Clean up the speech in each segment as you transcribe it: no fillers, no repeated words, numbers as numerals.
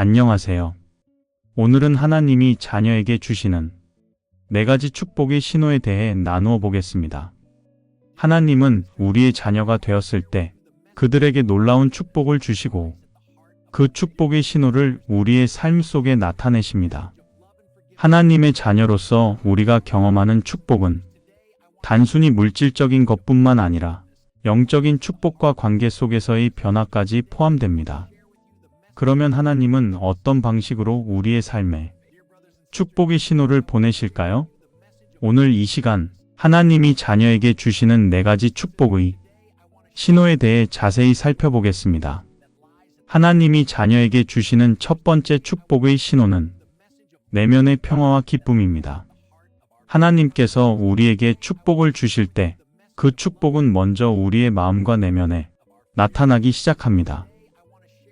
안녕하세요. 오늘은 하나님이 자녀에게 주시는 4가지 축복의 신호에 대해 나누어 보겠습니다. 하나님은 우리의 자녀가 되었을 때 그들에게 놀라운 축복을 주시고 그 축복의 신호를 우리의 삶 속에 나타내십니다. 하나님의 자녀로서 우리가 경험하는 축복은 단순히 물질적인 것뿐만 아니라 영적인 축복과 관계 속에서의 변화까지 포함됩니다. 그러면 하나님은 어떤 방식으로 우리의 삶에 축복의 신호를 보내실까요? 오늘 이 시간 하나님이 자녀에게 주시는 4가지 축복의 신호에 대해 자세히 살펴보겠습니다. 하나님이 자녀에게 주시는 첫 번째 축복의 신호는 내면의 평화와 기쁨입니다. 하나님께서 우리에게 축복을 주실 때 그 축복은 먼저 우리의 마음과 내면에 나타나기 시작합니다.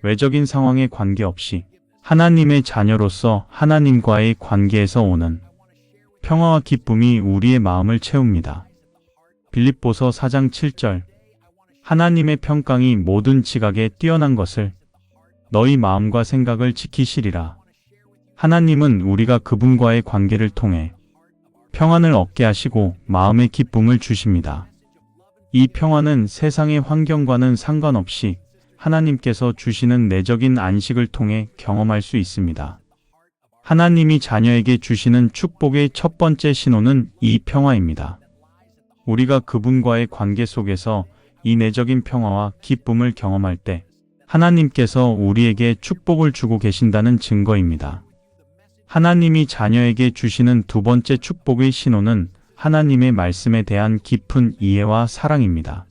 외적인 상황에 관계없이 하나님의 자녀로서 하나님과의 관계에서 오는 평화와 기쁨이 우리의 마음을 채웁니다. 빌립보서 4장 7절 하나님의 평강이 모든 지각에 뛰어난 것을 너희 마음과 생각을 지키시리라. 하나님은 우리가 그분과의 관계를 통해 평안을 얻게 하시고 마음의 기쁨을 주십니다. 이 평화는 세상의 환경과는 상관없이 하나님께서 주시는 내적인 안식을 통해 경험할 수 있습니다. 하나님이 자녀에게 주시는 축복의 첫 번째 신호는 이 평화입니다. 우리가 그분과의 관계 속에서 이 내적인 평화와 기쁨을 경험할 때 하나님께서 우리에게 축복을 주고 계신다는 증거입니다. 하나님이 자녀에게 주시는 두 번째 축복의 신호는 하나님의 말씀에 대한 깊은 이해와 사랑입니다.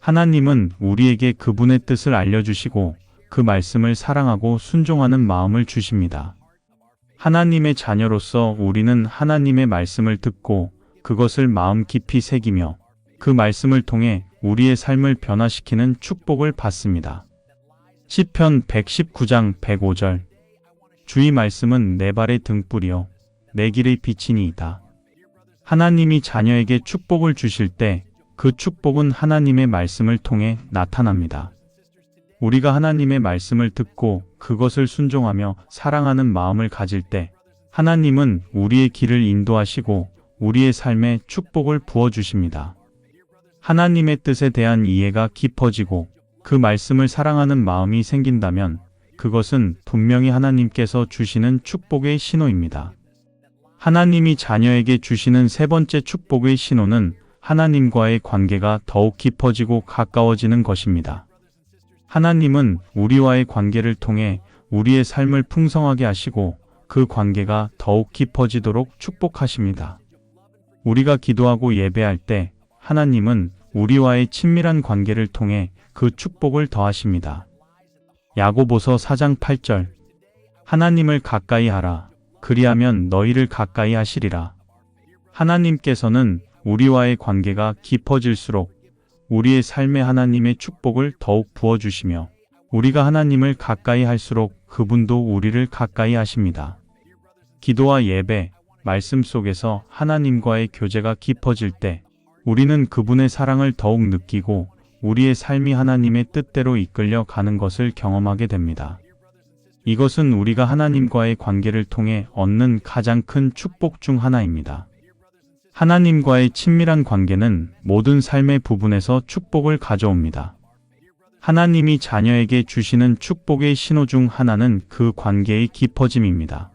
하나님은 우리에게 그분의 뜻을 알려주시고 그 말씀을 사랑하고 순종하는 마음을 주십니다. 하나님의 자녀로서 우리는 하나님의 말씀을 듣고 그것을 마음 깊이 새기며 그 말씀을 통해 우리의 삶을 변화시키는 축복을 받습니다. 시편 119장 105절 주의 말씀은 내 발의 등불이요 내 길의 빛이니이다. 하나님이 자녀에게 축복을 주실 때 그 축복은 하나님의 말씀을 통해 나타납니다. 우리가 하나님의 말씀을 듣고 그것을 순종하며 사랑하는 마음을 가질 때 하나님은 우리의 길을 인도하시고 우리의 삶에 축복을 부어주십니다. 하나님의 뜻에 대한 이해가 깊어지고 그 말씀을 사랑하는 마음이 생긴다면 그것은 분명히 하나님께서 주시는 축복의 신호입니다. 하나님이 자녀에게 주시는 세 번째 축복의 신호는 하나님과의 관계가 더욱 깊어지고 가까워지는 것입니다. 하나님은 우리와의 관계를 통해 우리의 삶을 풍성하게 하시고 그 관계가 더욱 깊어지도록 축복하십니다. 우리가 기도하고 예배할 때 하나님은 우리와의 친밀한 관계를 통해 그 축복을 더하십니다. 야고보서 4장 8절 하나님을 가까이 하라. 그리하면 너희를 가까이 하시리라. 하나님께서는 우리와의 관계가 깊어질수록 우리의 삶에 하나님의 축복을 더욱 부어주시며 우리가 하나님을 가까이 할수록 그분도 우리를 가까이 하십니다. 기도와 예배, 말씀 속에서 하나님과의 교제가 깊어질 때 우리는 그분의 사랑을 더욱 느끼고 우리의 삶이 하나님의 뜻대로 이끌려 가는 것을 경험하게 됩니다. 이것은 우리가 하나님과의 관계를 통해 얻는 가장 큰 축복 중 하나입니다. 하나님과의 친밀한 관계는 모든 삶의 부분에서 축복을 가져옵니다. 하나님이 자녀에게 주시는 축복의 신호 중 하나는 그 관계의 깊어짐입니다.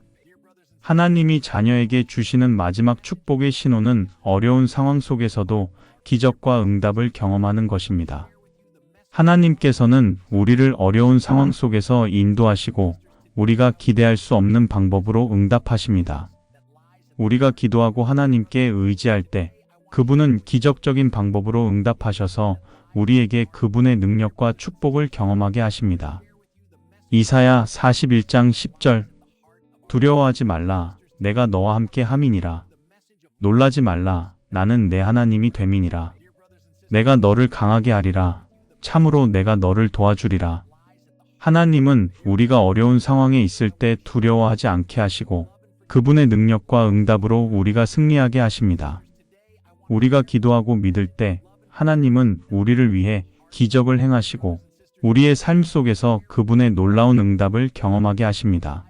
하나님이 자녀에게 주시는 마지막 축복의 신호는 어려운 상황 속에서도 기적과 응답을 경험하는 것입니다. 하나님께서는 우리를 어려운 상황 속에서 인도하시고 우리가 기대할 수 없는 방법으로 응답하십니다. 우리가 기도하고 하나님께 의지할 때 그분은 기적적인 방법으로 응답하셔서 우리에게 그분의 능력과 축복을 경험하게 하십니다. 이사야 41장 10절 두려워하지 말라. 내가 너와 함께 함이니라. 놀라지 말라. 나는 내 하나님이 됨이니라. 내가 너를 강하게 하리라. 참으로 내가 너를 도와주리라. 하나님은 우리가 어려운 상황에 있을 때 두려워하지 않게 하시고 그분의 능력과 응답으로 우리가 승리하게 하십니다. 우리가 기도하고 믿을 때 하나님은 우리를 위해 기적을 행하시고 우리의 삶 속에서 그분의 놀라운 응답을 경험하게 하십니다.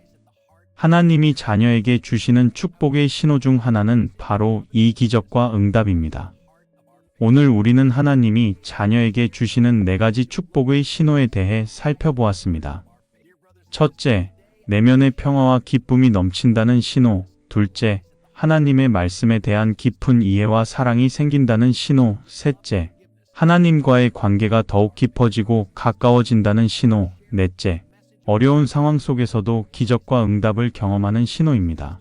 하나님이 자녀에게 주시는 축복의 신호 중 하나는 바로 이 기적과 응답입니다. 오늘 우리는 하나님이 자녀에게 주시는 4가지 축복의 신호에 대해 살펴보았습니다. 첫째, 내면의 평화와 기쁨이 넘친다는 신호. 둘째, 하나님의 말씀에 대한 깊은 이해와 사랑이 생긴다는 신호. 셋째, 하나님과의 관계가 더욱 깊어지고 가까워진다는 신호. 넷째, 어려운 상황 속에서도 기적과 응답을 경험하는 신호입니다.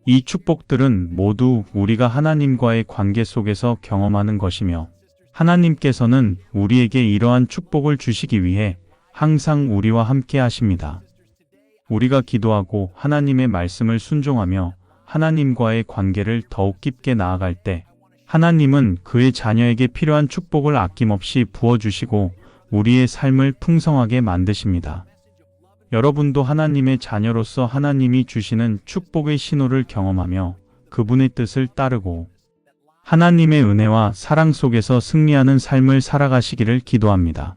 이 축복들은 모두 우리가 하나님과의 관계 속에서 경험하는 것이며, 하나님께서는 우리에게 이러한 축복을 주시기 위해 항상 우리와 함께 하십니다. 우리가 기도하고 하나님의 말씀을 순종하며 하나님과의 관계를 더욱 깊게 나아갈 때, 하나님은 그의 자녀에게 필요한 축복을 아낌없이 부어주시고 우리의 삶을 풍성하게 만드십니다. 여러분도 하나님의 자녀로서 하나님이 주시는 축복의 신호를 경험하며 그분의 뜻을 따르고 하나님의 은혜와 사랑 속에서 승리하는 삶을 살아가시기를 기도합니다.